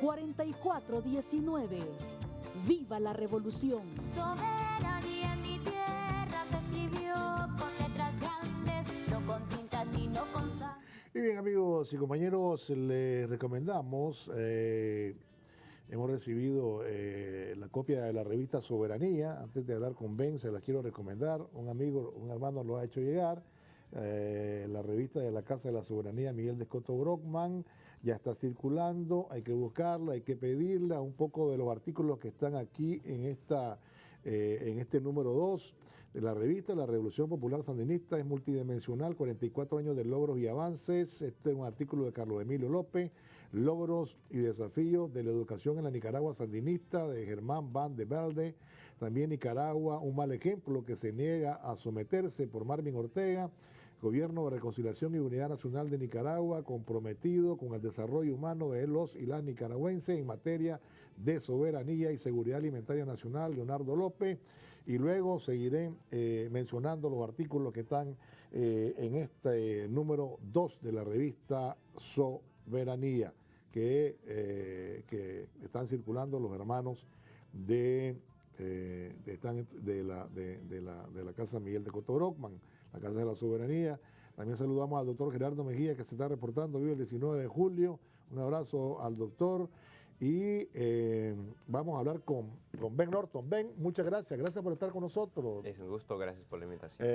4419. ¡Viva la revolución! Soberanía en mi tierra se escribió con letras grandes, no con tinta sino con sal. Y bien, amigos y compañeros, les recomendamos, hemos recibido la copia de la revista Soberanía. Antes de hablar con Ben, se la quiero recomendar. Un amigo, un hermano lo ha hecho llegar. La revista de la Casa de la Soberanía, Miguel de Escoto Brockman, ya está circulando. Hay que buscarla, hay que pedirla. Un poco de los artículos que están aquí en este número 2 de la revista. La Revolución Popular Sandinista es multidimensional, 44 años de logros y avances. Este es un artículo de Carlos Emilio López, logros y desafíos de la educación en la Nicaragua sandinista, de Germán Van de Velde. También Nicaragua, un mal ejemplo que se niega a someterse, por Marvin Ortega. Gobierno de Reconciliación y Unidad Nacional de Nicaragua, comprometido con el desarrollo humano de los y las nicaragüenses en materia de soberanía y seguridad alimentaria nacional, Leonardo López. Y luego seguiré mencionando los artículos que están en este número 2 de la revista Soberanía, que están circulando los hermanos de la Casa Miguel de Escoto Brockman, la Casa de la Soberanía. También saludamos al doctor Gerardo Mejía, que se está reportando, vive el 19 de julio. Un abrazo al doctor. Y vamos a hablar con Ben Norton. Ben, muchas gracias. Gracias por estar con nosotros. Es un gusto, gracias por la invitación.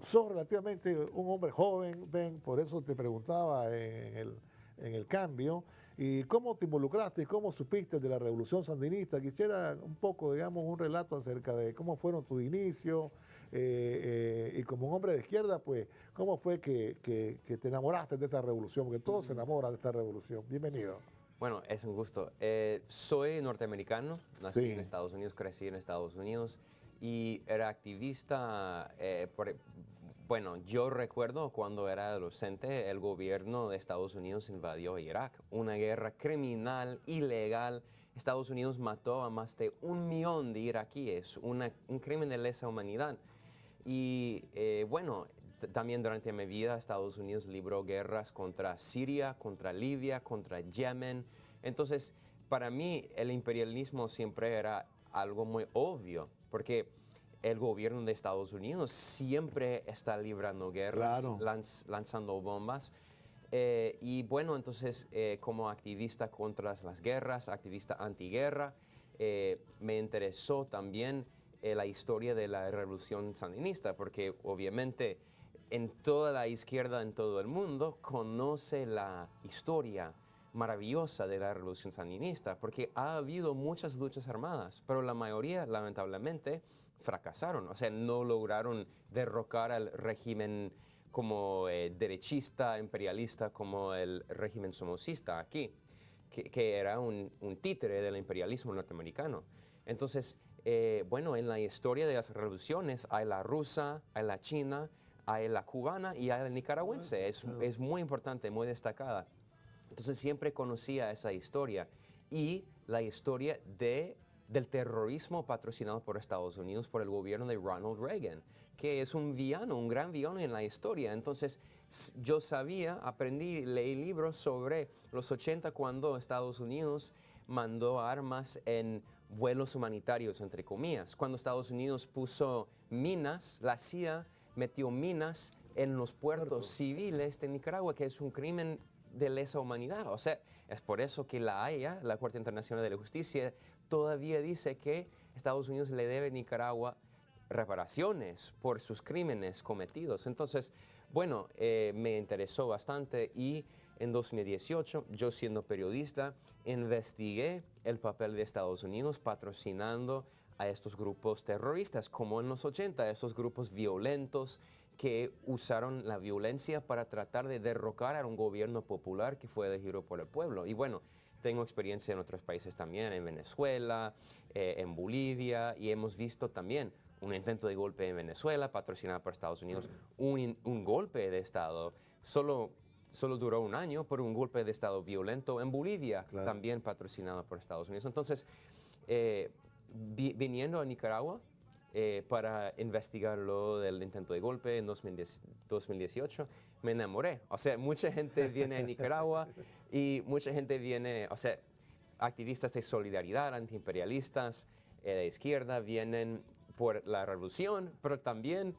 Sos relativamente un hombre joven, Ben, por eso te preguntaba en el cambio. ¿Y cómo te involucraste y cómo supiste de la Revolución Sandinista? Quisiera un poco, digamos, un relato acerca de cómo fueron tus inicios y como un hombre de izquierda, pues, ¿cómo fue que te enamoraste de esta revolución? Porque todos se enamoran de esta revolución. Bienvenido. Bueno, es un gusto. Soy norteamericano, nací Sí. en Estados Unidos, crecí en Estados Unidos y era activista. Bueno, yo recuerdo cuando era adolescente, el gobierno de Estados Unidos invadió Irak, una guerra criminal, ilegal. Estados Unidos mató a más de 1 millón de iraquíes, un crimen de lesa humanidad. Y bueno, también durante mi vida Estados Unidos libró guerras contra Siria, contra Libia, contra Yemen. Entonces, para mí el imperialismo siempre era algo muy obvio, porque el gobierno de Estados Unidos siempre está librando guerras, Claro. lanzando bombas. Y bueno, entonces como activista contra las guerras, activista antiguerra, me interesó también la historia de la revolución sandinista, porque obviamente en toda la izquierda en todo el mundo conoce la historia maravillosa de la revolución sandinista, porque ha habido muchas luchas armadas, pero la mayoría lamentablemente fracasaron, o sea, no lograron derrocar al régimen como derechista, imperialista, como el régimen somocista aquí, que era un títere del imperialismo norteamericano. Entonces, bueno, en la historia de las revoluciones hay la rusa, hay la china, hay la cubana y hay la nicaragüense. Es muy importante, muy destacada. Entonces siempre conocía esa historia y la historia del terrorismo patrocinado por Estados Unidos por el gobierno de Ronald Reagan, que es un villano, un gran villano en la historia. Entonces yo aprendí, leí libros sobre los 80 cuando Estados Unidos mandó armas en vuelos humanitarios, entre comillas. Cuando Estados Unidos puso minas, la CIA metió minas en los puertos civiles de Nicaragua, que es un crimen de lesa humanidad. O sea, es por eso que la Haya, la Corte Internacional de la Justicia, todavía dice que Estados Unidos le debe a Nicaragua reparaciones por sus crímenes cometidos. Entonces, bueno, me interesó bastante y en 2018, yo siendo periodista, investigué el papel de Estados Unidos patrocinando a estos grupos terroristas, como en los 80, estos grupos violentos que usaron la violencia para tratar de derrocar a un gobierno popular que fue elegido por el pueblo. Y bueno, tengo experiencia en otros países también, en Venezuela, en Bolivia, y hemos visto también un intento de golpe en Venezuela, patrocinado por Estados Unidos, un golpe de Estado, solo duró 1 año, pero un golpe de Estado violento en Bolivia, claro, también patrocinado por Estados Unidos. Entonces, viniendo a Nicaragua para investigar lo del intento de golpe en 2018, me enamoré. O sea, mucha gente viene a Nicaragua y mucha gente viene, o sea, activistas de solidaridad, antiimperialistas de izquierda vienen por la revolución, pero también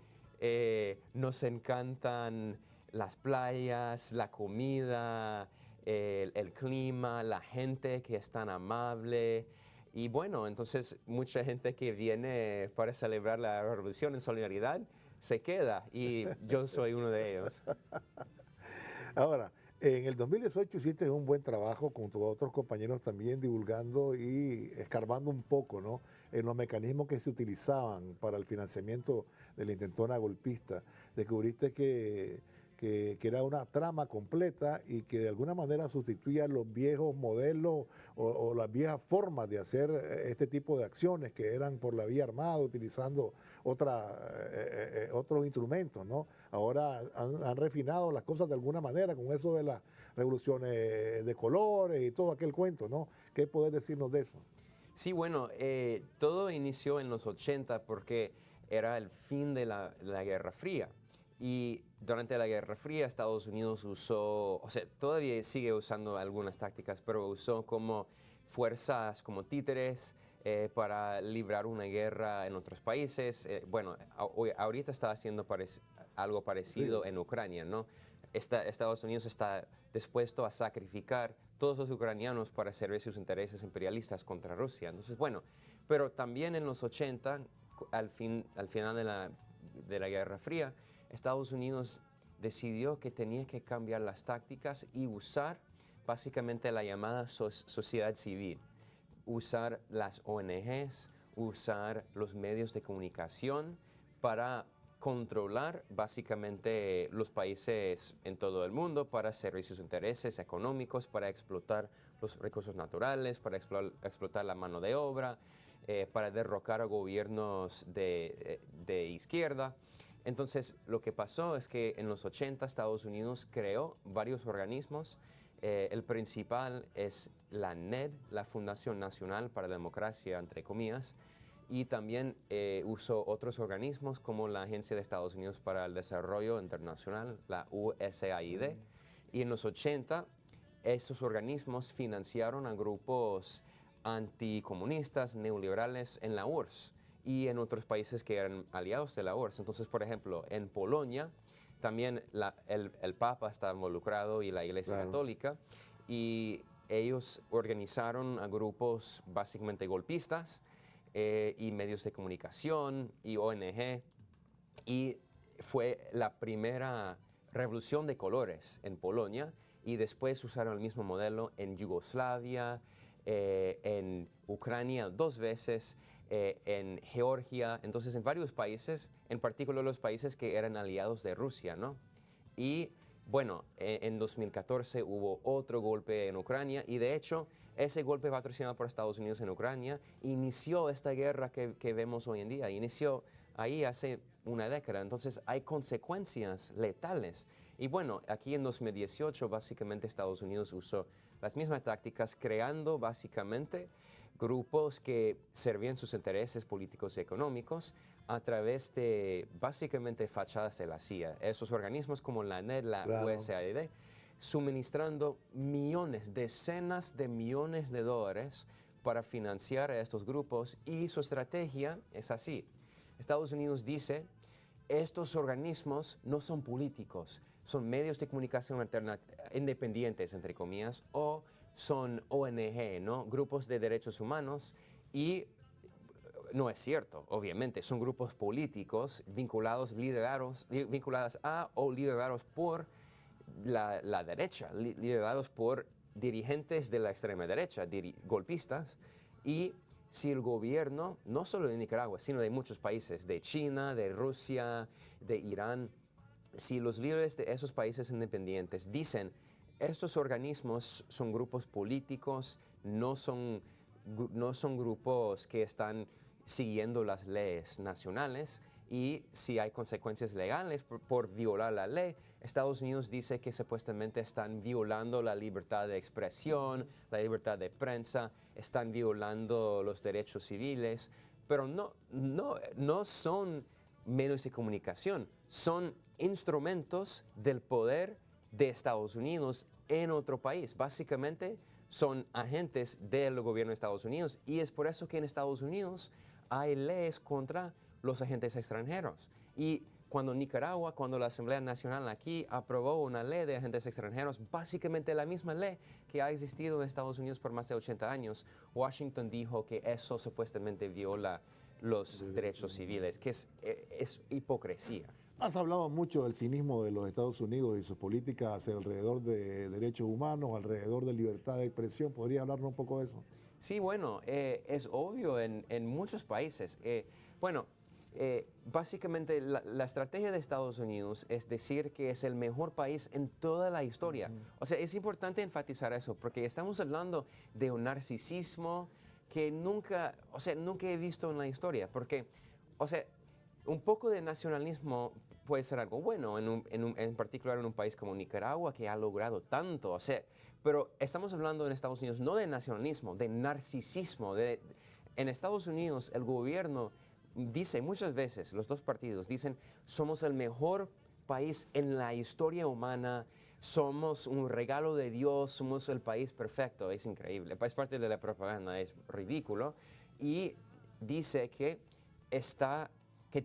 nos encantan las playas, la comida, el clima, la gente que es tan amable. Y bueno, entonces mucha gente que viene para celebrar la revolución en solidaridad se queda y yo soy uno de ellos. Ahora, en el 2018 hiciste un buen trabajo con tus otros compañeros también divulgando y escarbando un poco, ¿no?, en los mecanismos que se utilizaban para el financiamiento de la intentona golpista. Descubriste que era una trama completa y que de alguna manera sustituía los viejos modelos o las viejas formas de hacer este tipo de acciones que eran por la vía armada, utilizando otros instrumentos, ¿no? Ahora han refinado las cosas de alguna manera con eso de las revoluciones de colores y todo aquel cuento, ¿no? ¿Qué podés decirnos de eso? Sí, bueno, todo inició en los 80 porque era el fin de la Guerra Fría. Y durante la Guerra Fría Estados Unidos usó, o sea, todavía sigue usando algunas tácticas, pero usó como fuerzas como títeres para librar una guerra en otros países. Bueno, ahorita está haciendo algo parecido en Ucrania, ¿no? Estados Unidos está dispuesto a sacrificar todos los ucranianos para servir sus intereses imperialistas contra Rusia. Entonces, bueno, pero también en los 80, al final de la Guerra Fría, Estados Unidos decidió que tenía que cambiar las tácticas y usar básicamente la llamada sociedad civil, usar las ONGs, usar los medios de comunicación para controlar básicamente los países en todo el mundo, para servir sus intereses económicos, para explotar los recursos naturales, para explotar la mano de obra, para derrocar a gobiernos de izquierda. Entonces, lo que pasó es que en los 80 Estados Unidos creó varios organismos. El principal es la NED, la Fundación Nacional para la Democracia, entre comillas, y también usó otros organismos como la Agencia de Estados Unidos para el Desarrollo Internacional, la USAID. Y en los 80, esos organismos financiaron a grupos anticomunistas, neoliberales en la URSS y en otros países que eran aliados de la URSS. Entonces, por ejemplo, en Polonia también el Papa está involucrado y la Iglesia Católica, y ellos organizaron a grupos básicamente golpistas y medios de comunicación y ONG, y fue la primera revolución de colores en Polonia, y después usaron el mismo modelo en Yugoslavia, en Ucrania 2 veces, en Georgia, entonces en varios países, en particular los países que eran aliados de Rusia, ¿no? Y bueno, en 2014 hubo otro golpe en Ucrania, y de hecho ese golpe patrocinado por Estados Unidos en Ucrania inició esta guerra que vemos hoy en día, inició ahí hace una década. Entonces hay consecuencias letales. Y bueno, aquí en 2018 básicamente Estados Unidos usó las mismas tácticas, creando básicamente grupos que servían sus intereses políticos y económicos a través de básicamente fachadas de la CIA. Esos organismos como la NED, la USAID, suministrando millones, decenas de millones de dólares para financiar a estos grupos, y su estrategia es así. Estados Unidos dice, estos organismos no son políticos, son medios de comunicación independientes, entre comillas, o son ONG, ¿no? Grupos de derechos humanos, y no es cierto, obviamente, son grupos políticos vinculados a o liderados por la derecha, liderados por dirigentes de la extrema derecha, golpistas. Y si el gobierno, no solo de Nicaragua, sino de muchos países, de China, de Rusia, de Irán, si los líderes de esos países independientes dicen, estos organismos son grupos políticos, no son grupos que están siguiendo las leyes nacionales, y si hay consecuencias legales por violar la ley, Estados Unidos dice que supuestamente están violando la libertad de expresión, la libertad de prensa, están violando los derechos civiles, pero no son medios de comunicación, son instrumentos del poder de Estados Unidos en otro país, básicamente son agentes del gobierno de Estados Unidos y es por eso que en Estados Unidos hay leyes contra los agentes extranjeros. Y cuando la Asamblea Nacional aquí aprobó una ley de agentes extranjeros, básicamente la misma ley que ha existido en Estados Unidos por más de 80 años, Washington dijo que eso supuestamente viola los derechos civiles, que es hipocresía. Has hablado mucho del cinismo de los Estados Unidos y sus políticas alrededor de derechos humanos, alrededor de libertad de expresión. ¿Podría hablarnos un poco de eso? Sí, bueno, es obvio en muchos países. Básicamente la estrategia de Estados Unidos es decir que es el mejor país en toda la historia. O sea, es importante enfatizar eso porque estamos hablando de un narcisismo que nunca he visto en la historia. Porque, o sea, un poco de nacionalismo puede ser algo bueno, en particular en un país como Nicaragua que ha logrado tanto. O sea, pero estamos hablando en Estados Unidos no de nacionalismo, de narcisismo. En Estados Unidos el gobierno dice muchas veces, los dos partidos dicen, somos el mejor país en la historia humana, somos un regalo de Dios, somos el país perfecto. Es increíble, es parte de la propaganda, es ridículo. Y dice que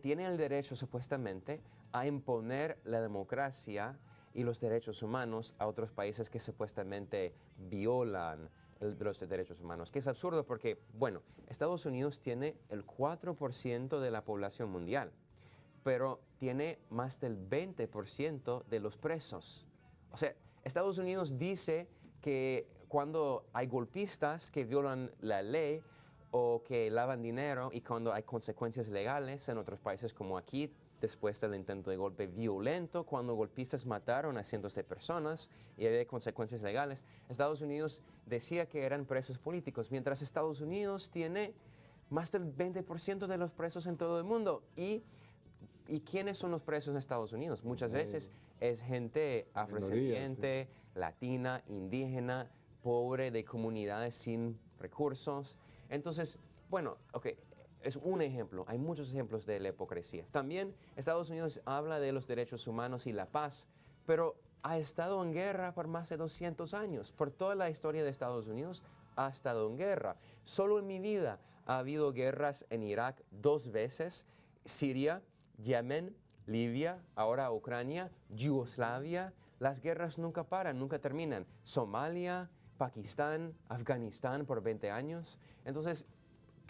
tiene el derecho supuestamente a imponer la democracia y los derechos humanos a otros países que supuestamente violan los derechos humanos, que es absurdo porque, bueno, Estados Unidos tiene el 4% de la población mundial, pero tiene más del 20% de los presos. O sea, Estados Unidos dice que cuando hay golpistas que violan la ley o que lavan dinero y cuando hay consecuencias legales en otros países como aquí, después del intento de golpe violento, cuando golpistas mataron a cientos de personas y había consecuencias legales, Estados Unidos decía que eran presos políticos, mientras Estados Unidos tiene más del 20% de los presos en todo el mundo. ¿Y quiénes son los presos en Estados Unidos? Muchas veces es gente afrodescendiente, latina, indígena, pobre, de comunidades sin recursos. Entonces, bueno, es un ejemplo, hay muchos ejemplos de la hipocresía. También Estados Unidos habla de los derechos humanos y la paz, pero ha estado en guerra por más de 200 años. Por toda la historia de Estados Unidos ha estado en guerra. Solo en mi vida ha habido guerras en Irak 2 veces, Siria, Yemen, Libia, ahora Ucrania, Yugoslavia. Las guerras nunca paran, nunca terminan. Somalia, Pakistán, Afganistán por 20 años. Entonces,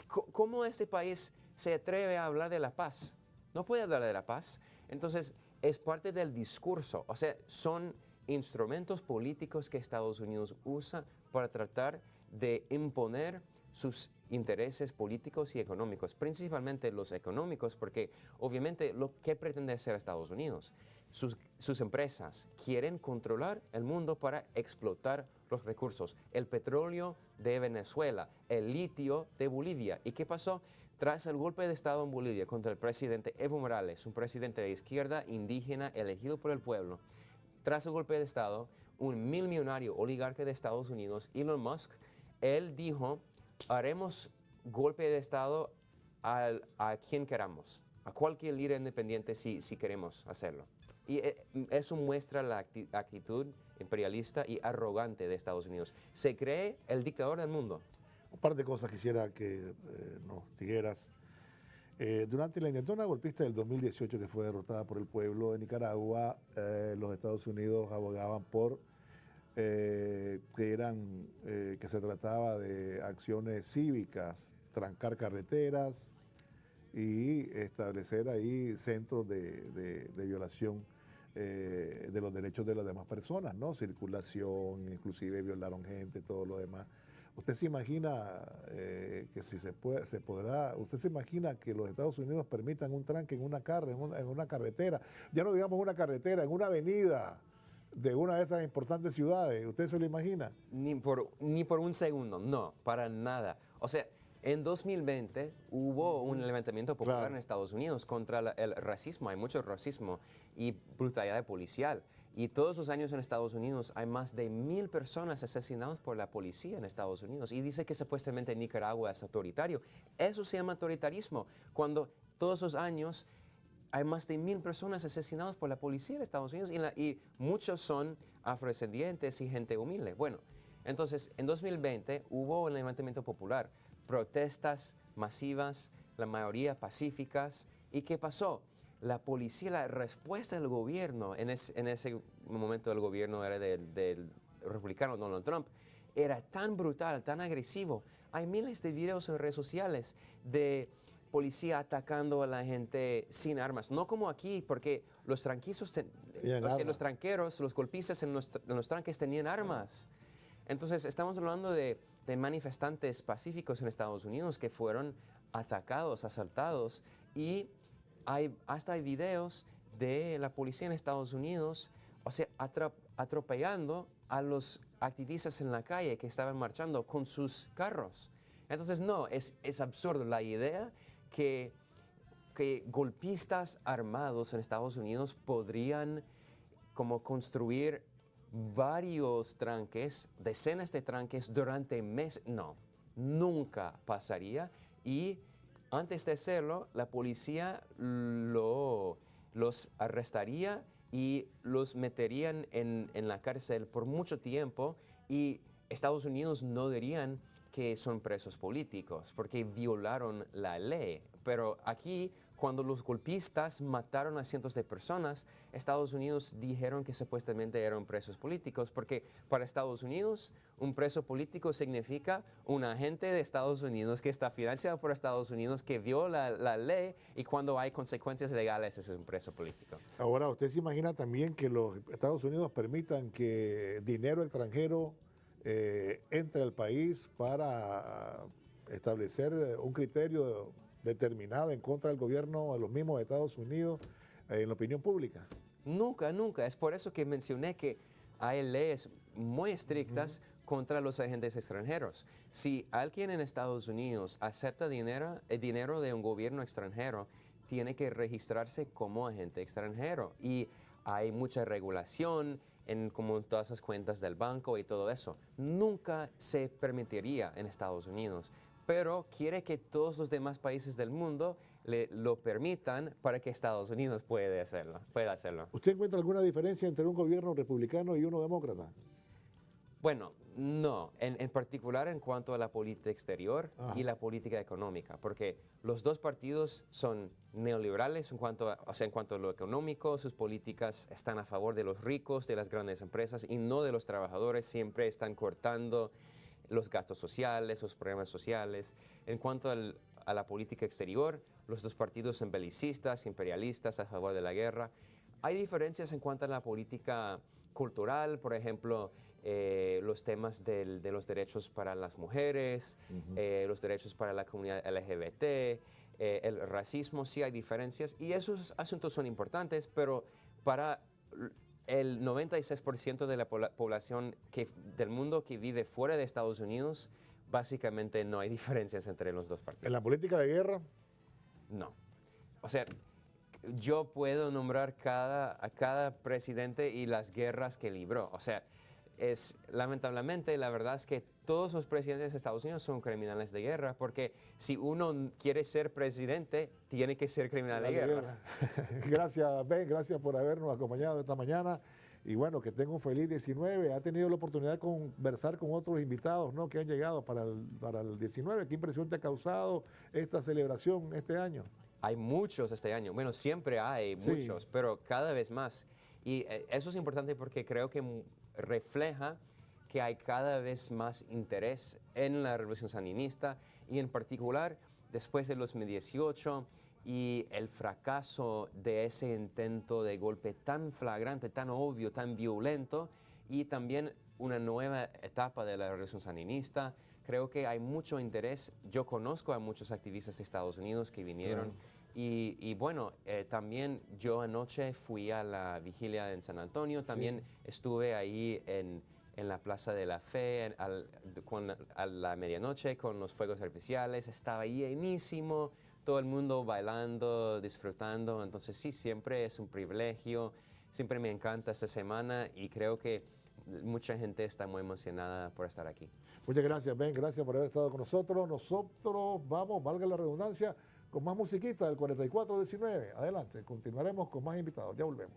¿cómo este país se atreve a hablar de la paz? No puede hablar de la paz. Entonces, es parte del discurso. O sea, son instrumentos políticos que Estados Unidos usa para tratar de imponer sus intereses políticos y económicos, principalmente los económicos, porque obviamente lo que pretende hacer Estados Unidos, sus empresas quieren controlar el mundo para explotar los recursos, el petróleo de Venezuela, el litio de Bolivia. ¿Y qué pasó? Tras el golpe de Estado en Bolivia contra el presidente Evo Morales, un presidente de izquierda indígena elegido por el pueblo, tras el golpe de Estado, un millonario oligarca de Estados Unidos, Elon Musk, él dijo, haremos golpe de Estado a quien queramos, a cualquier líder independiente si queremos hacerlo. Y eso muestra la actitud imperialista y arrogante de Estados Unidos. Se cree el dictador del mundo. Un par de cosas quisiera que nos dijeras. Durante la intentona golpista del 2018, que fue derrotada por el pueblo de Nicaragua, los Estados Unidos abogaban por que se trataba de acciones cívicas, trancar carreteras y establecer ahí centros de violación de los derechos de las demás personas, ¿no? Circulación, inclusive violaron gente, todo lo demás. ¿Usted se imagina que si se podrá, usted se imagina que los Estados Unidos permitan un tranque en una carretera, ya no digamos una carretera, en una avenida de una de esas importantes ciudades? ¿Usted se lo imagina? Ni por un segundo, no, para nada. O sea, en 2020 hubo un levantamiento popular en Estados Unidos contra el racismo. Hay mucho racismo y brutalidad policial. Y todos los años en Estados Unidos hay más de 1,000 personas asesinadas por la policía en Estados Unidos. Y dice que supuestamente Nicaragua es autoritario. Eso se llama autoritarismo, cuando todos los años hay más de 1,000 personas asesinadas por la policía en Estados Unidos y muchos son afrodescendientes y gente humilde. Bueno, Entonces, en 2020 hubo un levantamiento popular, protestas masivas, la mayoría pacíficas. ¿Y qué pasó? La policía, la respuesta del gobierno, en ese momento el gobierno era del republicano Donald Trump, era tan brutal, tan agresivo. Hay miles de videos en redes sociales de policía atacando a la gente sin armas. No como aquí, porque los los tranqueros, los golpistas en los tranques tenían armas. Entonces, estamos hablando de manifestantes pacíficos en Estados Unidos que fueron atacados, asaltados, y hasta hay videos de la policía en Estados Unidos, o sea, atropellando a los activistas en la calle que estaban marchando con sus carros. Entonces, no, es absurdo la idea que golpistas armados en Estados Unidos podrían como construir varios tranques, decenas de tranques durante meses. No, nunca pasaría. Y antes de hacerlo, la policía los arrestaría y los meterían en la cárcel por mucho tiempo, y Estados Unidos no dirían que son presos políticos porque violaron la ley. Pero aquí, cuando los golpistas mataron a cientos de personas, Estados Unidos dijeron que supuestamente eran presos políticos, porque para Estados Unidos un preso político significa un agente de Estados Unidos que está financiado por Estados Unidos, que viola la ley, y cuando hay consecuencias legales ese es un preso político. Ahora, ¿usted se imagina también que los Estados Unidos permitan que dinero extranjero entre al país para establecer un criterio determinado en contra del gobierno de los mismos Estados Unidos en la opinión pública? Nunca, nunca. Es por eso que mencioné que hay leyes muy estrictas contra los agentes extranjeros. Si alguien en Estados Unidos acepta el dinero de un gobierno extranjero, tiene que registrarse como agente extranjero. Y hay mucha regulación como en todas las cuentas del banco y todo eso. Nunca se permitiría en Estados Unidos, pero quiere que todos los demás países del mundo lo permitan para que Estados Unidos pueda hacerlo. ¿Usted encuentra alguna diferencia entre un gobierno republicano y uno demócrata? Bueno, no, en particular en cuanto a la política exterior y la política económica, porque los dos partidos son neoliberales en cuanto a lo económico. Sus políticas están a favor de los ricos, de las grandes empresas, y no de los trabajadores. Siempre están cortando los gastos sociales, los programas sociales. En cuanto a la política exterior, los dos partidos son belicistas, imperialistas, a favor de la guerra. Hay diferencias en cuanto a la política cultural, por ejemplo, los temas de los derechos para las mujeres, los derechos para la comunidad LGBT, el racismo. Sí hay diferencias, y esos asuntos son importantes, pero para el 96% de la población del mundo que vive fuera de Estados Unidos, básicamente no hay diferencias entre los dos partidos. ¿En la política de guerra? No. O sea, yo puedo nombrar a cada presidente y las guerras que libró. O sea, lamentablemente, la verdad es que todos los presidentes de Estados Unidos son criminales de guerra, porque si uno quiere ser presidente, tiene que ser criminal de guerra. Gracias, Ben, gracias por habernos acompañado esta mañana. Y bueno, que tenga un feliz 19. Ha tenido la oportunidad de conversar con otros invitados, ¿no?, que han llegado para el 19. ¿Qué impresión te ha causado esta celebración este año? Hay muchos este año. Bueno, siempre hay muchos, pero cada vez más. Y eso es importante porque creo que refleja que hay cada vez más interés en la revolución sandinista, y en particular después de 2018 y el fracaso de ese intento de golpe tan flagrante, tan obvio, tan violento, y también una nueva etapa de la revolución sandinista. Creo que hay mucho interés. Yo conozco a muchos activistas de Estados Unidos que vinieron. Claro. Y bueno, también yo anoche fui a la vigilia en San Antonio. También estuve ahí en la Plaza de la Fe a la medianoche con los fuegos artificiales. Estaba llenísimo, todo el mundo bailando, disfrutando. Entonces sí, siempre es un privilegio. Siempre me encanta esta semana, y creo que mucha gente está muy emocionada por estar aquí. Muchas gracias, Ben. Gracias por haber estado con nosotros. Nosotros vamos, valga la redundancia, con más musiquita del 4419. Adelante, continuaremos con más invitados. Ya volvemos.